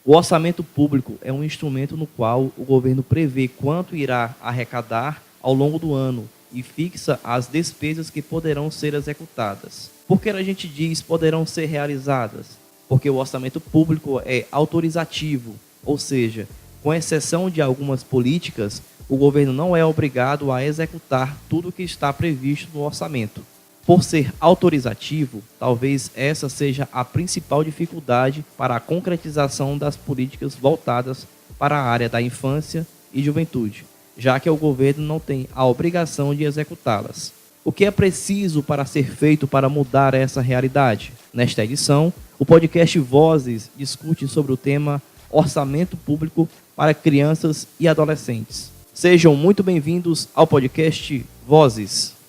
O orçamento público é um instrumento no qual o governo prevê quanto irá arrecadar ao longo do ano e fixa as despesas que poderão ser executadas. Por que a gente diz poderão ser realizadas? Porque o orçamento público é autorizativo, ou seja, com exceção de algumas políticas, o governo não é obrigado a executar tudo o que está previsto no orçamento. Por ser autorizativo, talvez essa seja a principal dificuldade para a concretização das políticas voltadas para a área da infância e juventude, já que o governo não tem a obrigação de executá-las. O que é preciso para ser feito para mudar essa realidade? Nesta edição, o podcast Vozes discute sobre o tema Orçamento Público para Crianças e Adolescentes. Sejam muito bem-vindos ao podcast Vozes.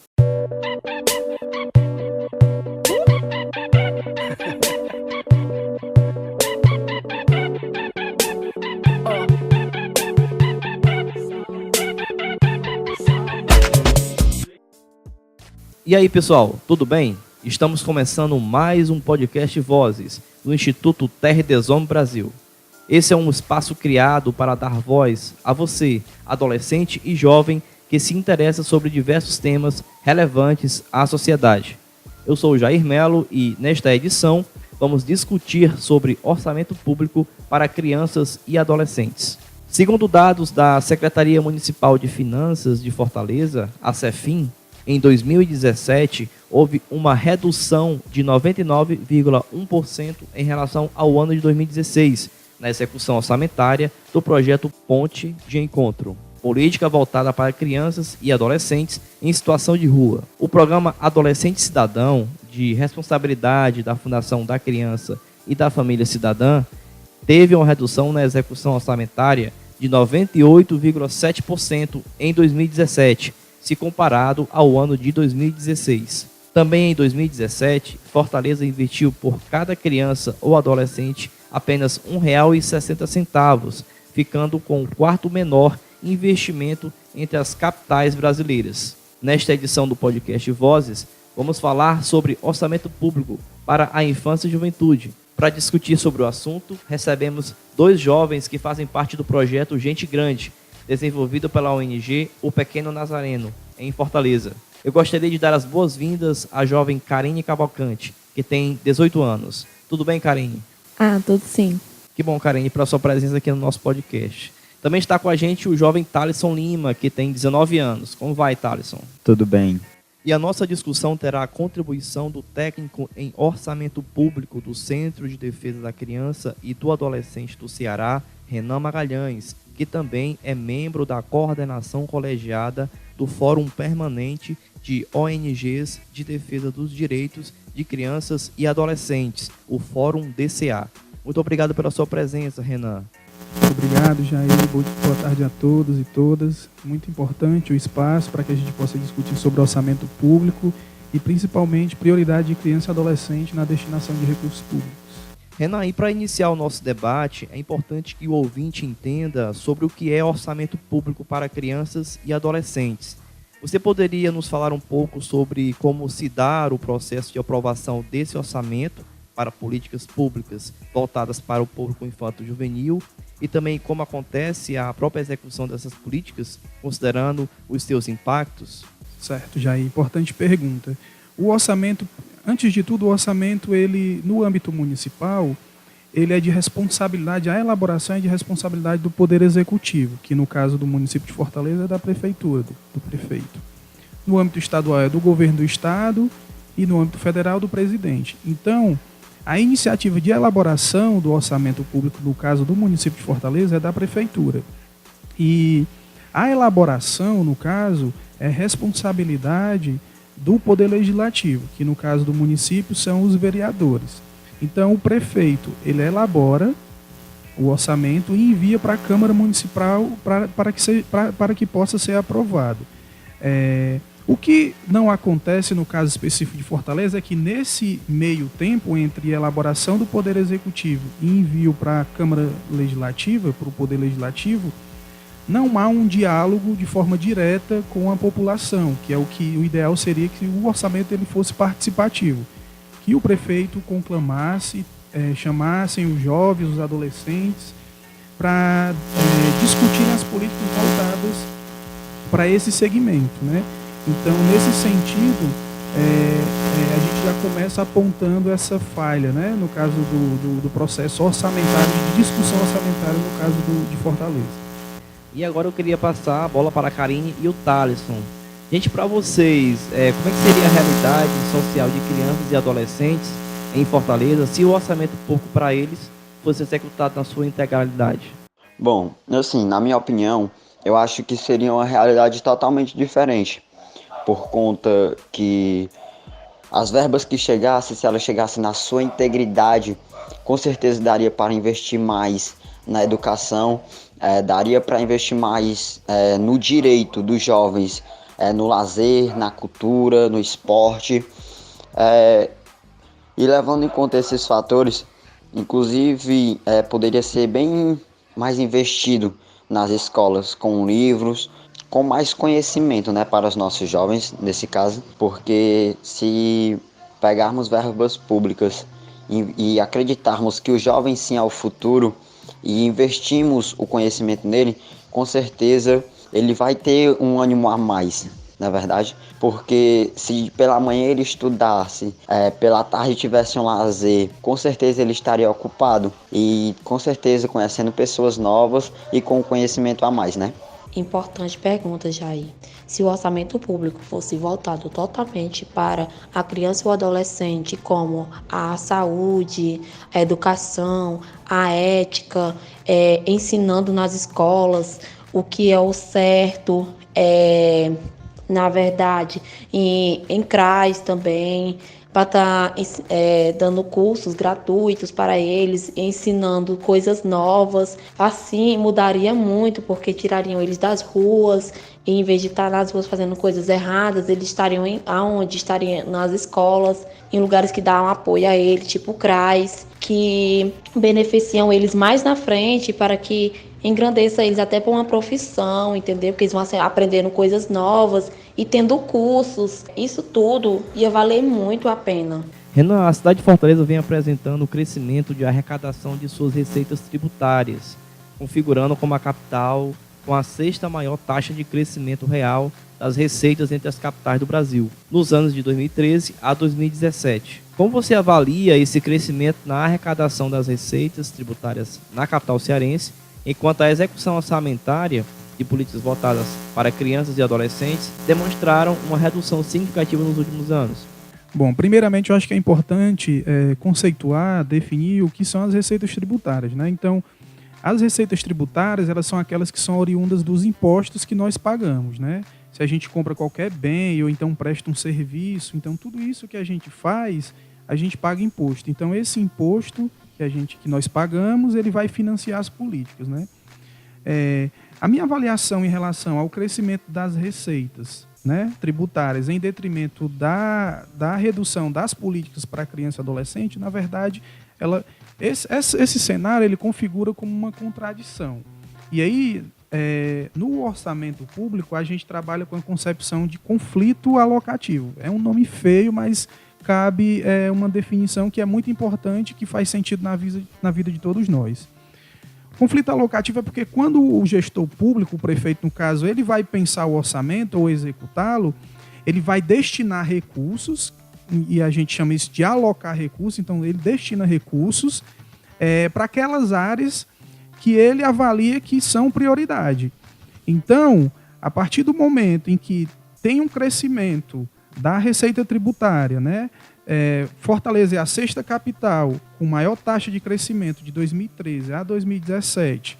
E aí, pessoal, tudo bem? Estamos começando mais um podcast Vozes do Instituto Terra des Hommes Brasil. Esse é um espaço criado para dar voz a você, adolescente e jovem, que se interessa sobre diversos temas relevantes à sociedade. Eu sou o Jair Melo e, nesta edição, vamos discutir sobre orçamento público para crianças e adolescentes. Segundo dados da Secretaria Municipal de Finanças de Fortaleza, a CEFIN, em 2017, houve uma redução de 99,1% em relação ao ano de 2016, na execução orçamentária do projeto Ponte de Encontro, política voltada para crianças e adolescentes em situação de rua. O programa Adolescente Cidadão, de responsabilidade da Fundação da Criança e da Família Cidadã, teve uma redução na execução orçamentária de 98,7% em 2017, se comparado ao ano de 2016. Também em 2017, Fortaleza investiu por cada criança ou adolescente apenas R$ 1,60, ficando com o quarto menor investimento entre as capitais brasileiras. Nesta edição do podcast Vozes, vamos falar sobre orçamento público para a infância e juventude. Para discutir sobre o assunto, recebemos dois jovens que fazem parte do projeto Gente Grande, desenvolvido pela ONG O Pequeno Nazareno, em Fortaleza. Eu gostaria de dar as boas-vindas à jovem Karine Cavalcante, que tem 18 anos. Tudo bem, Karine? Tudo sim. Que bom, Karine, pela sua presença aqui no nosso podcast. Também está com a gente o jovem Thalisson Lima, que tem 19 anos. Como vai, Thalisson? Tudo bem. E a nossa discussão terá a contribuição do técnico em orçamento público do Centro de Defesa da Criança e do Adolescente do Ceará, Renan Magalhães, que também é membro da coordenação colegiada do Fórum Permanente de ONGs de Defesa dos Direitos de Crianças e Adolescentes, o Fórum DCA. Muito obrigado pela sua presença, Renan. Muito obrigado, Jair. Boa tarde a todos e todas. Muito importante o espaço para que a gente possa discutir sobre orçamento público e, principalmente, prioridade de criança e adolescente na destinação de recursos públicos. Renan, e para iniciar o nosso debate, é importante que o ouvinte entenda sobre o que é orçamento público para crianças e adolescentes. Você poderia nos falar um pouco sobre como se dá o processo de aprovação desse orçamento para políticas públicas voltadas para o público infanto-juvenil e também como acontece a própria execução dessas políticas, considerando os seus impactos? Certo, Jair. Importante pergunta. O orçamento, antes de tudo, o orçamento, ele, no âmbito municipal, ele é de responsabilidade, a elaboração é de responsabilidade do Poder Executivo, que no caso do município de Fortaleza é da Prefeitura, do prefeito. No âmbito estadual é do governo do Estado e no âmbito federal do presidente. Então, a iniciativa de elaboração do orçamento público, no caso do município de Fortaleza, é da Prefeitura. E a elaboração, no caso, é responsabilidade do Poder Legislativo, que no caso do município são os vereadores. Então o prefeito, ele elabora o orçamento e envia para a Câmara Municipal para que possa ser aprovado. O que não acontece no caso específico de Fortaleza é que nesse meio tempo entre elaboração do Poder Executivo e envio para a Câmara Legislativa, para o Poder Legislativo, não há um diálogo de forma direta com a população, que é o ideal seria que o orçamento ele fosse participativo, que o prefeito conclamasse chamassem os jovens, os adolescentes, para discutirem as políticas voltadas para esse segmento, né? Então, nesse sentido, a gente já começa apontando essa falha, né? No caso do processo orçamentário, de discussão orçamentária, no caso de Fortaleza. E agora eu queria passar a bola para a Karine e o Thalisson. Gente, para vocês, como é que seria a realidade social de crianças e adolescentes em Fortaleza se o orçamento público para eles fosse executado na sua integralidade? Bom, assim, na minha opinião, eu acho que seria uma realidade totalmente diferente, por conta que as verbas que chegassem, se elas chegassem na sua integridade, com certeza daria para investir mais na educação, daria para investir mais no direito dos jovens, no lazer, na cultura, no esporte. E levando em conta esses fatores, inclusive poderia ser bem mais investido nas escolas, com livros, com mais conhecimento, né, para os nossos jovens, nesse caso, porque se pegarmos verbas públicas e acreditarmos que o jovem sim é o futuro e investimos o conhecimento nele, com certeza ele vai ter um ânimo a mais, na verdade, porque se pela manhã ele estudasse, pela tarde tivesse um lazer, com certeza ele estaria ocupado e com certeza conhecendo pessoas novas e com conhecimento a mais, né? Importante pergunta, Jair. Se o orçamento público fosse voltado totalmente para a criança e o adolescente, como a saúde, a educação, a ética, ensinando nas escolas o que é o certo, na verdade, em CRAs também, para estar dando cursos gratuitos para eles, ensinando coisas novas. Assim mudaria muito, porque tirariam eles das ruas, e em vez de estar nas ruas fazendo coisas erradas, eles estariam aonde? Estariam nas escolas, em lugares que dão apoio a eles, tipo CRAs, que beneficiam eles mais na frente para que engrandeça eles até para uma profissão, entendeu? Porque eles vão aprendendo coisas novas e tendo cursos. Isso tudo ia valer muito a pena. Renan, a cidade de Fortaleza vem apresentando o crescimento de arrecadação de suas receitas tributárias, configurando como a capital com a sexta maior taxa de crescimento real das receitas entre as capitais do Brasil, nos anos de 2013 a 2017. Como você avalia esse crescimento na arrecadação das receitas tributárias na capital cearense, enquanto a execução orçamentária de políticas voltadas para crianças e adolescentes demonstraram uma redução significativa nos últimos anos? Bom, primeiramente eu acho que é importante conceituar, definir o que são as receitas tributárias, né? Então, as receitas tributárias, elas são aquelas que são oriundas dos impostos que nós pagamos, né? Se a gente compra qualquer bem ou então presta um serviço, então tudo isso que a gente faz, a gente paga imposto. Então, esse imposto que nós pagamos, ele vai financiar as políticas, né? A minha avaliação em relação ao crescimento das receitas, né, tributárias em detrimento da redução das políticas para criança e adolescente, na verdade, esse cenário ele configura como uma contradição. E aí, no orçamento público, a gente trabalha com a concepção de conflito alocativo. É um nome feio, mas cabe uma definição que é muito importante, que faz sentido na vida de todos nós. Conflito alocativo é porque quando o gestor público, o prefeito no caso, ele vai pensar o orçamento ou executá-lo, ele vai destinar recursos, e a gente chama isso de alocar recursos, então ele destina recursos para aquelas áreas que ele avalia que são prioridade. Então, a partir do momento em que tem um crescimento da receita tributária, né? Fortaleza é a sexta capital com maior taxa de crescimento de 2013 a 2017.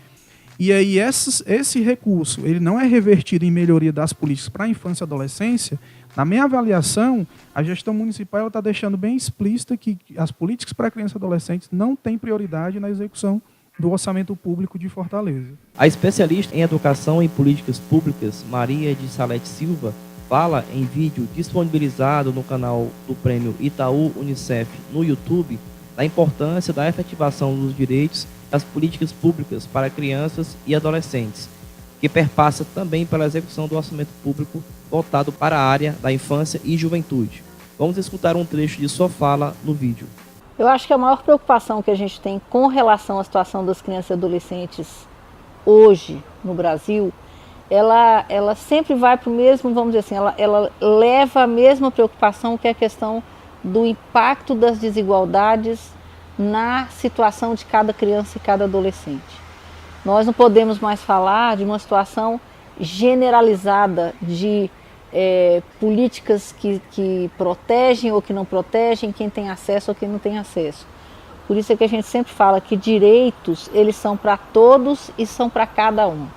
E aí esse recurso ele não é revertido em melhoria das políticas para a infância e adolescência. Na minha avaliação, a gestão municipal está deixando bem explícita que as políticas para crianças e adolescentes não têm prioridade na execução do orçamento público de Fortaleza. A especialista em educação e políticas públicas, Maria de Salete Silva, fala em vídeo disponibilizado no canal do Prêmio Itaú Unicef no YouTube da importância da efetivação dos direitos das políticas públicas para crianças e adolescentes, que perpassa também pela execução do orçamento público voltado para a área da infância e juventude. Vamos escutar um trecho de sua fala no vídeo. Eu acho que a maior preocupação que a gente tem com relação à situação das crianças e adolescentes hoje no Brasil, ela sempre vai para o mesmo, vamos dizer assim, ela leva a mesma preocupação, que é a questão do impacto das desigualdades na situação de cada criança e cada adolescente. Nós não podemos mais falar de uma situação generalizada de políticas que protegem ou que não protegem quem tem acesso ou quem não tem acesso. Por isso é que a gente sempre fala que direitos, eles são para todos e são para cada um.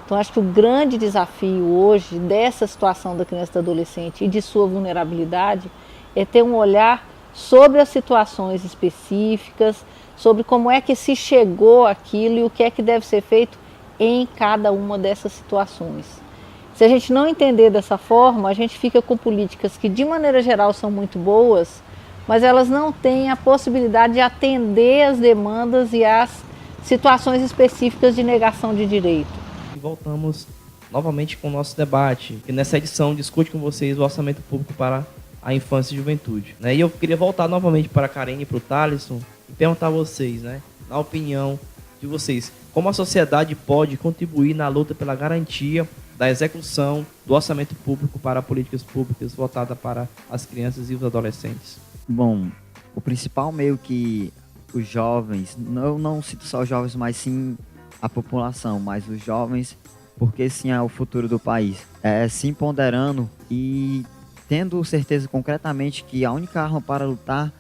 Então acho que o grande desafio hoje dessa situação da criança e do adolescente e de sua vulnerabilidade é ter um olhar sobre as situações específicas, sobre como é que se chegou àquilo e o que é que deve ser feito em cada uma dessas situações. Se a gente não entender dessa forma, a gente fica com políticas que de maneira geral são muito boas, mas elas não têm a possibilidade de atender as demandas e as situações específicas de negação de direito. E voltamos novamente com o nosso debate, que nessa edição discute com vocês o orçamento público para a infância e juventude. E eu queria voltar novamente para a Karine e para o Thaleson e perguntar a vocês, na opinião de vocês, como a sociedade pode contribuir na luta pela garantia da execução do orçamento público para políticas públicas voltadas para as crianças e os adolescentes? Bom, o principal meio que os jovens, eu não cito só os jovens, mas sim a população, mas os jovens, porque sim é o futuro do país, se empoderando e tendo certeza concretamente que a única arma para lutar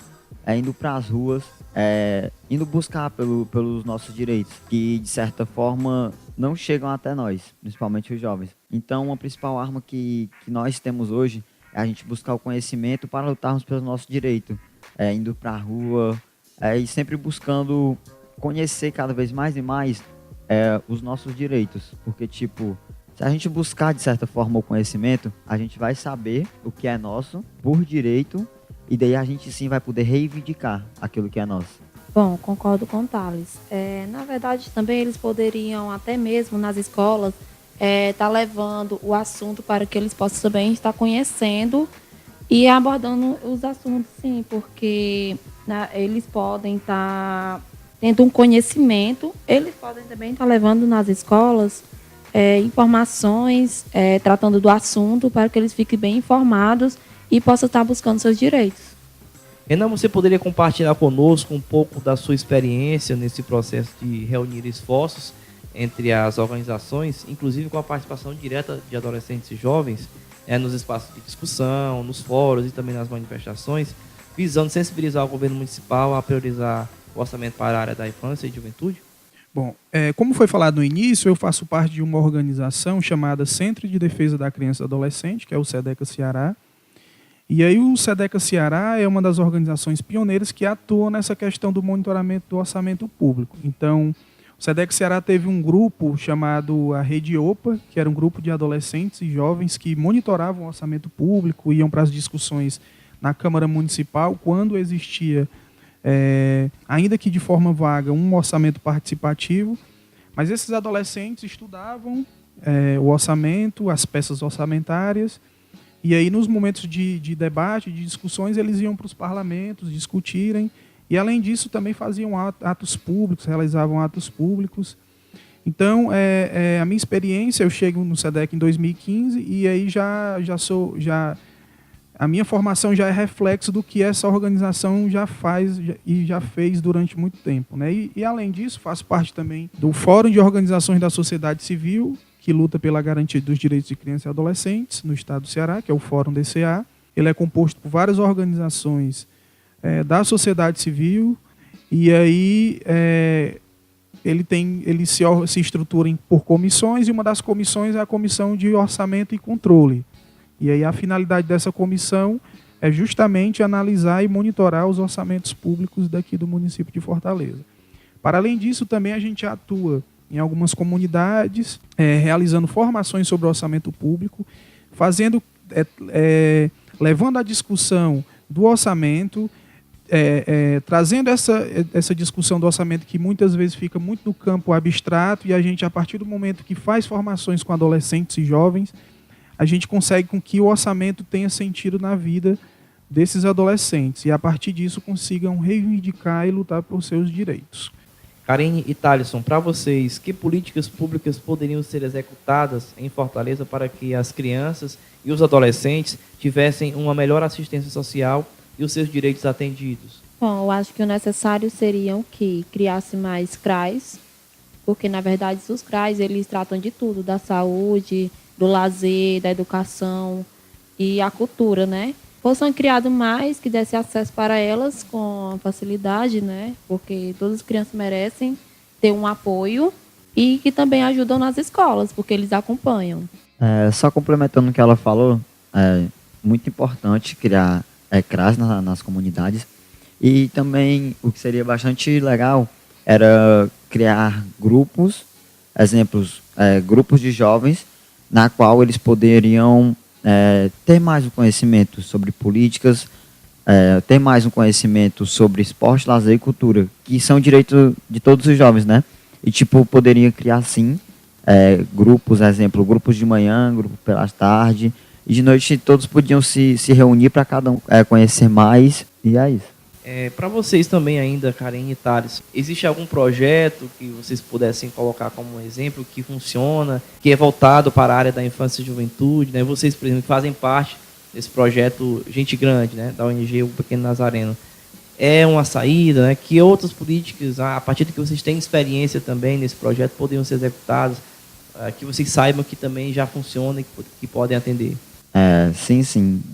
é indo para as ruas, indo buscar pelos nossos direitos, que de certa forma não chegam até nós, principalmente os jovens. Então, a principal arma que nós temos hoje é a gente buscar o conhecimento para lutarmos pelo nosso direito, indo para a rua e sempre buscando conhecer cada vez mais e mais os nossos direitos, porque se a gente buscar de certa forma o conhecimento, a gente vai saber o que é nosso por direito e daí a gente sim vai poder reivindicar aquilo que é nosso. Bom, concordo com o Thales. Na verdade, também eles poderiam, até mesmo nas escolas, tá levando o assunto para que eles possam também estar conhecendo e abordando os assuntos, sim, porque eles podem estar tendo um conhecimento, eles podem também estar levando nas escolas informações, tratando do assunto para que eles fiquem bem informados e possam estar buscando seus direitos. Renan, você poderia compartilhar conosco um pouco da sua experiência nesse processo de reunir esforços entre as organizações, inclusive com a participação direta de adolescentes e jovens, nos espaços de discussão, nos fóruns e também nas manifestações, visando sensibilizar o governo municipal a priorizar o orçamento para a área da infância e juventude? Bom, como foi falado no início, eu faço parte de uma organização chamada Centro de Defesa da Criança e do Adolescente, que é o SEDECA Ceará. E aí o SEDECA Ceará é uma das organizações pioneiras que atua nessa questão do monitoramento do orçamento público. Então, o SEDECA Ceará teve um grupo chamado a Rede OPA, que era um grupo de adolescentes e jovens que monitoravam o orçamento público, iam para as discussões na Câmara Municipal, quando existia, ainda que de forma vaga, um orçamento participativo. Mas esses adolescentes estudavam o orçamento, as peças orçamentárias, e aí, nos momentos de debate, de discussões, eles iam para os parlamentos discutirem. E, além disso, também faziam atos públicos, realizavam atos públicos. Então, a minha experiência, eu chego no SEDEC em 2015 e aí a minha formação já é reflexo do que essa organização já faz e já fez durante muito tempo, né? E, além disso, faço parte também do Fórum de Organizações da Sociedade Civil, que luta pela garantia dos direitos de crianças e adolescentes no estado do Ceará, que é o Fórum DCA. Ele é composto por várias organizações da sociedade civil, e aí ele se estrutura por comissões, e uma das comissões é a Comissão de Orçamento e Controle. E aí a finalidade dessa comissão é justamente analisar e monitorar os orçamentos públicos daqui do município de Fortaleza. Para além disso, também a gente atua em algumas comunidades, realizando formações sobre o orçamento público, levando a discussão do orçamento, trazendo essa discussão do orçamento que muitas vezes fica muito no campo abstrato, e a gente, a partir do momento que faz formações com adolescentes e jovens, a gente consegue com que o orçamento tenha sentido na vida desses adolescentes e, a partir disso, consigam reivindicar e lutar por seus direitos. Karine e Thalisson, para vocês, que políticas públicas poderiam ser executadas em Fortaleza para que as crianças e os adolescentes tivessem uma melhor assistência social e os seus direitos atendidos? Bom, eu acho que o necessário seria que criasse mais CRAs, porque, na verdade, os CRAs, eles tratam de tudo, da saúde, do lazer, da educação e a cultura, né? Fossem criados mais, que desse acesso para elas com facilidade, né? Porque todas as crianças merecem ter um apoio e que também ajudam nas escolas, porque eles acompanham. Só complementando o que ela falou, é muito importante criar CRAs nas comunidades, e também o que seria bastante legal era criar grupos, grupos de jovens, na qual eles poderiam ter mais um conhecimento sobre políticas, ter mais um conhecimento sobre esporte, lazer e cultura, que são direitos de todos os jovens, né? E, poderia criar, sim, grupos, grupos de manhã, grupo pela tarde, e de noite todos podiam se reunir para cada um conhecer mais, e é isso. Para vocês também ainda, Karine e Thales, existe algum projeto que vocês pudessem colocar como um exemplo que funciona, que é voltado para a área da infância e juventude, né? Vocês, por exemplo, fazem parte desse projeto Gente Grande, né? Da ONG O Pequeno Nazareno. É uma saída, né? Que outras políticas, a partir de que vocês têm experiência também nesse projeto, poderiam ser executadas, que vocês saibam que também já funciona e que podem atender? Sim.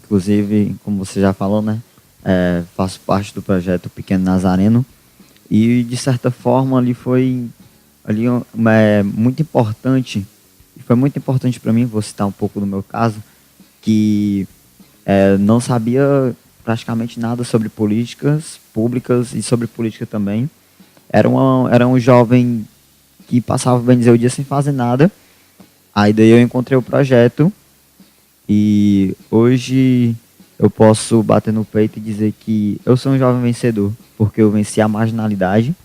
Inclusive, como você já falou, né? Faço parte do projeto Pequeno Nazareno, e de certa forma foi muito importante, e foi muito importante para mim. Vou citar um pouco do meu caso, que não sabia praticamente nada sobre políticas públicas e sobre política também. Era um jovem que passava, bem dizer, o dia sem fazer nada. Aí daí eu encontrei o projeto, e hoje eu posso bater no peito e dizer que eu sou um jovem vencedor, porque eu venci a marginalidade,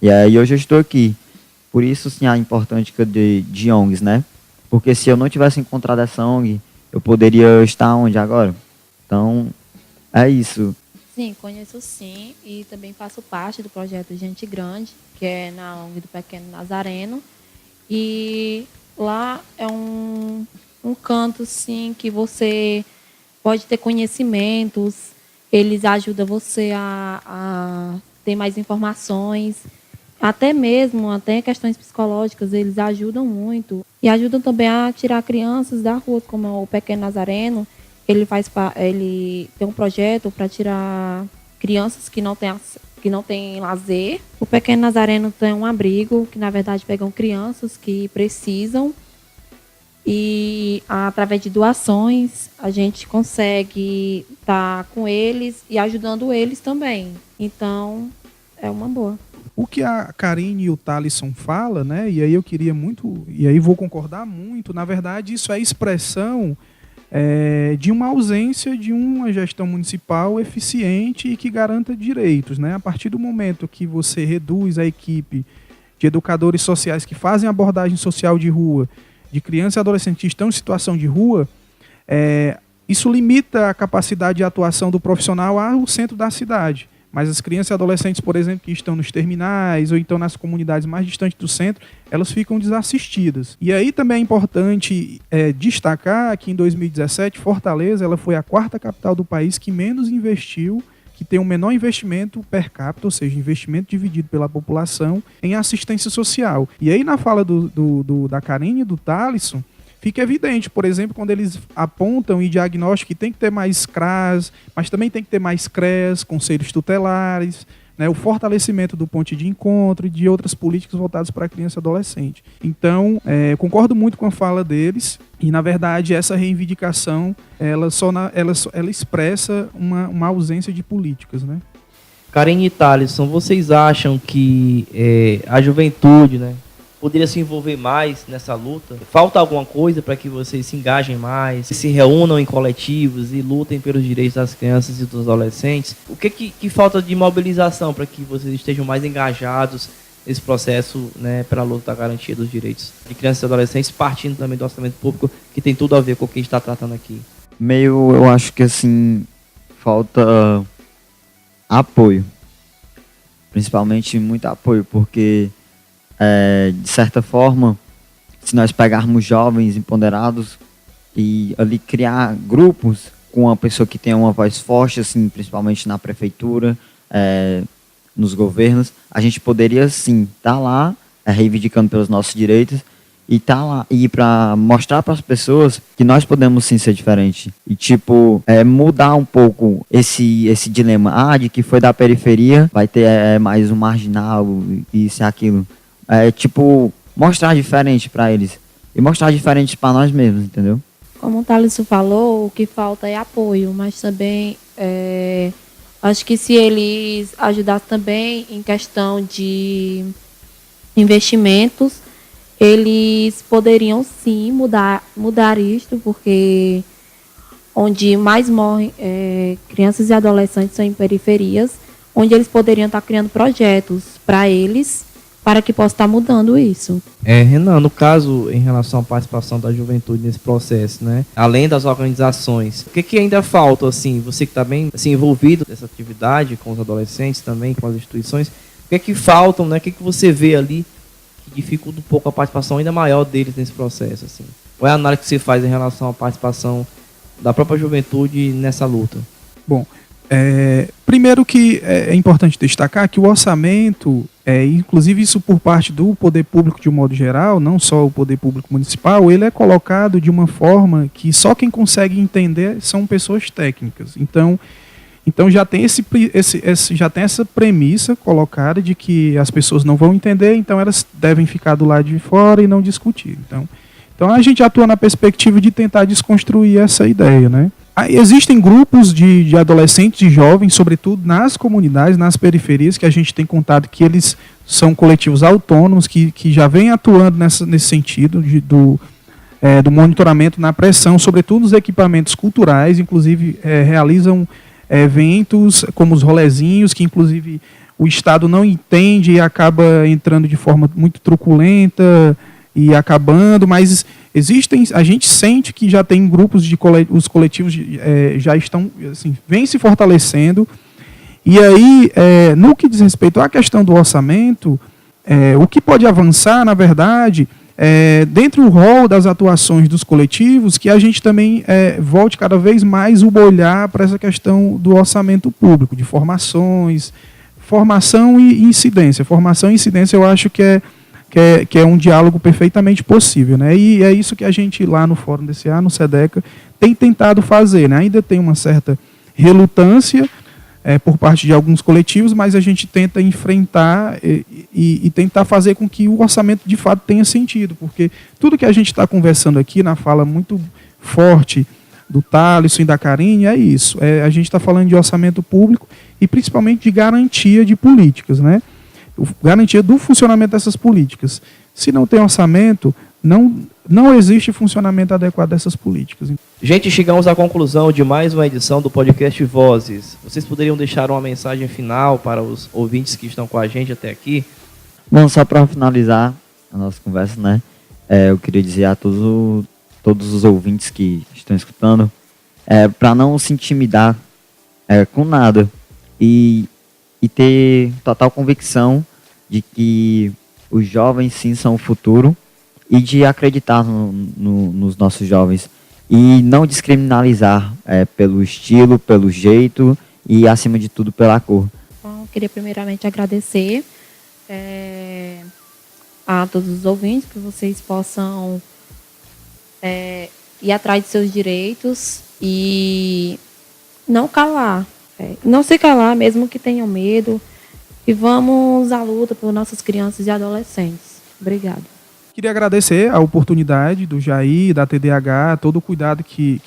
e aí hoje eu estou aqui. Por isso, sim, a importância de ONGs, né? Porque se eu não tivesse encontrado essa ONG, eu poderia estar onde agora? Então, é isso. Sim, conheço sim, e também faço parte do projeto Gente Grande, que é na ONG do Pequeno Nazareno, e lá é um canto, sim, que você pode ter conhecimentos, eles ajudam você a ter mais informações, até questões psicológicas, eles ajudam muito. E ajudam também a tirar crianças da rua, como o Pequeno Nazareno. Ele tem um projeto para tirar crianças que não têm lazer. O Pequeno Nazareno tem um abrigo, que na verdade pegam crianças que precisam, e através de doações a gente consegue estar com eles e ajudando eles também. Então, é uma boa. O que a Karine e o Thalisson falam, né? E aí eu queria muito, e aí vou concordar muito, na verdade isso é expressão de uma ausência de uma gestão municipal eficiente e que garanta direitos, né? A partir do momento que você reduz a equipe de educadores sociais que fazem abordagem social de rua, de crianças e adolescentes que estão em situação de rua, isso limita a capacidade de atuação do profissional ao centro da cidade. Mas as crianças e adolescentes, por exemplo, que estão nos terminais ou então nas comunidades mais distantes do centro, elas ficam desassistidas. E aí também é importante destacar que em 2017, Fortaleza ela foi a 4ª capital do país que menos investiu, que tem o menor investimento per capita, ou seja, investimento dividido pela população em assistência social. E aí na fala da Karine e do Thalisson, fica evidente, por exemplo, quando eles apontam e diagnosticam que tem que ter mais CRAS, mas também tem que ter mais CREAS, conselhos tutelares, né, o fortalecimento do ponto de encontro e de outras políticas voltadas para a criança e adolescente. Então, concordo muito com a fala deles e, na verdade, essa reivindicação ela expressa uma ausência de políticas, né? Karine e Thalisson, vocês acham que a juventude, né, poderia se envolver mais nessa luta? Falta alguma coisa para que vocês se engajem mais, se reúnam em coletivos e lutem pelos direitos das crianças e dos adolescentes? O que falta de mobilização para que vocês estejam mais engajados nesse processo, né, para a luta da garantia dos direitos de crianças e adolescentes, partindo também do orçamento público, que tem tudo a ver com o que a gente está tratando aqui? Eu acho que assim, falta apoio, principalmente muito apoio, porque, de certa forma, se nós pegarmos jovens empoderados e ali criar grupos com uma pessoa que tenha uma voz forte, assim, principalmente na prefeitura, nos governos, a gente poderia, sim, estar lá reivindicando pelos nossos direitos e tá lá, e para mostrar para as pessoas que nós podemos sim ser diferente e tipo mudar um pouco esse dilema de que foi da periferia, vai ter mais um marginal, isso e aquilo, tipo mostrar diferente para eles e mostrar diferente para nós mesmos, entendeu? Como o Thaleson falou, o que falta é apoio, mas também acho que se eles ajudassem também em questão de investimentos, eles poderiam sim mudar isto, porque onde mais morrem crianças e adolescentes são em periferias, onde eles poderiam estar criando projetos para eles, para que possa estar mudando isso. Renan, no caso, em relação à participação da juventude nesse processo, né? Além das organizações, o que ainda falta, assim, você que está bem assim, envolvido nessa atividade com os adolescentes também, com as instituições, o que faltam, né? O que você vê ali que dificulta um pouco a participação ainda maior deles nesse processo, assim? Qual é a análise que você faz em relação à participação da própria juventude nessa luta? Bom, primeiro que é importante destacar que o orçamento, inclusive isso por parte do poder público de um modo geral, não só o poder público municipal, ele é colocado de uma forma que só quem consegue entender são pessoas técnicas. Então já tem já tem essa premissa colocada de que as pessoas não vão entender, então elas devem ficar do lado de fora e não discutir. Então a gente atua na perspectiva de tentar desconstruir essa ideia, né? Existem grupos de adolescentes e jovens, sobretudo nas comunidades, nas periferias, que a gente tem contato que eles são coletivos autônomos, que já vêm atuando nesse sentido do monitoramento na pressão, sobretudo nos equipamentos culturais, inclusive realizam eventos como os rolezinhos, que inclusive o Estado não entende e acaba entrando de forma muito truculenta e acabando, mas a gente sente que já tem grupos os coletivos já estão, assim, vem se fortalecendo. E aí, no que diz respeito à questão do orçamento, o que pode avançar, na verdade, dentro do rol das atuações dos coletivos, que a gente também volte cada vez mais o olhar para essa questão do orçamento público, de formação e incidência. Formação e incidência eu acho que é um diálogo perfeitamente possível, né? E é isso que a gente lá no Fórum DCA, no SEDECA, tem tentado fazer, né? Ainda tem uma certa relutância por parte de alguns coletivos, mas a gente tenta enfrentar e tentar fazer com que o orçamento de fato tenha sentido, porque tudo que a gente está conversando aqui na fala muito forte do Thaleson e da Karine é isso. A gente está falando de orçamento público e principalmente de garantia de políticas, né? Garantia do funcionamento dessas políticas. Se não tem orçamento, não existe funcionamento adequado dessas políticas. Gente, chegamos à conclusão de mais uma edição do podcast Vozes. Vocês poderiam deixar uma mensagem final para os ouvintes que estão com a gente até aqui? Bom, só para finalizar a nossa conversa, né? Eu queria dizer a todos os ouvintes que estão escutando, para não se intimidar com nada e ter total convicção de que os jovens sim são o futuro e de acreditar nos nossos jovens e não descriminalizar pelo estilo, pelo jeito e acima de tudo pela cor. Então, eu queria primeiramente agradecer a todos os ouvintes, que vocês possam ir atrás de seus direitos e não calar. Não se calar, mesmo que tenham medo, e vamos à luta por nossas crianças e adolescentes. Obrigada. Queria agradecer a oportunidade do Jair, da TDAH, todo o cuidado que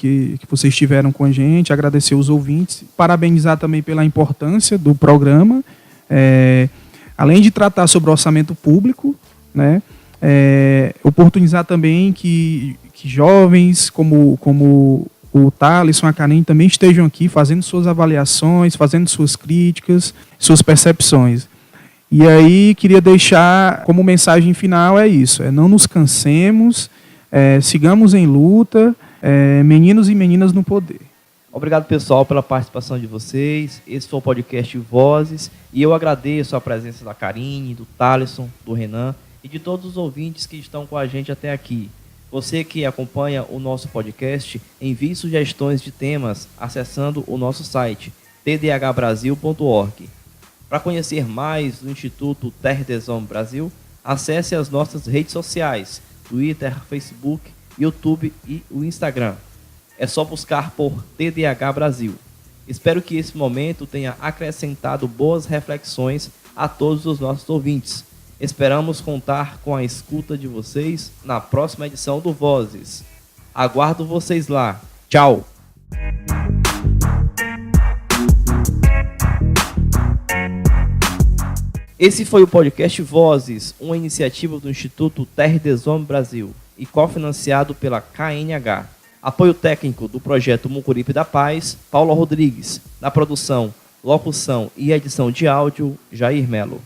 vocês tiveram com a gente, agradecer os ouvintes, parabenizar também pela importância do programa, além de tratar sobre orçamento público, né, oportunizar também que jovens como o Thaleson, a Karine também estejam aqui fazendo suas avaliações, fazendo suas críticas, suas percepções. E aí queria deixar como mensagem final isso, não nos cansemos, sigamos em luta, meninos e meninas no poder. Obrigado, pessoal, pela participação de vocês. Esse foi o podcast Vozes e eu agradeço a presença da Karine, do Thaleson, do Renan e de todos os ouvintes que estão com a gente até aqui. Você que acompanha o nosso podcast, envie sugestões de temas acessando o nosso site tdhbrasil.org. Para conhecer mais do Instituto Terre des Hommes Brasil, acesse as nossas redes sociais, Twitter, Facebook, YouTube e o Instagram. É só buscar por TDH Brasil. Espero que esse momento tenha acrescentado boas reflexões a todos os nossos ouvintes. Esperamos contar com a escuta de vocês na próxima edição do Vozes. Aguardo vocês lá. Tchau! Esse foi o podcast Vozes, uma iniciativa do Instituto Terre des Hommes Brasil e cofinanciado pela KNH. Apoio técnico do projeto Mucuripe da Paz, Paulo Rodrigues. Na produção, locução e edição de áudio, Jair Melo.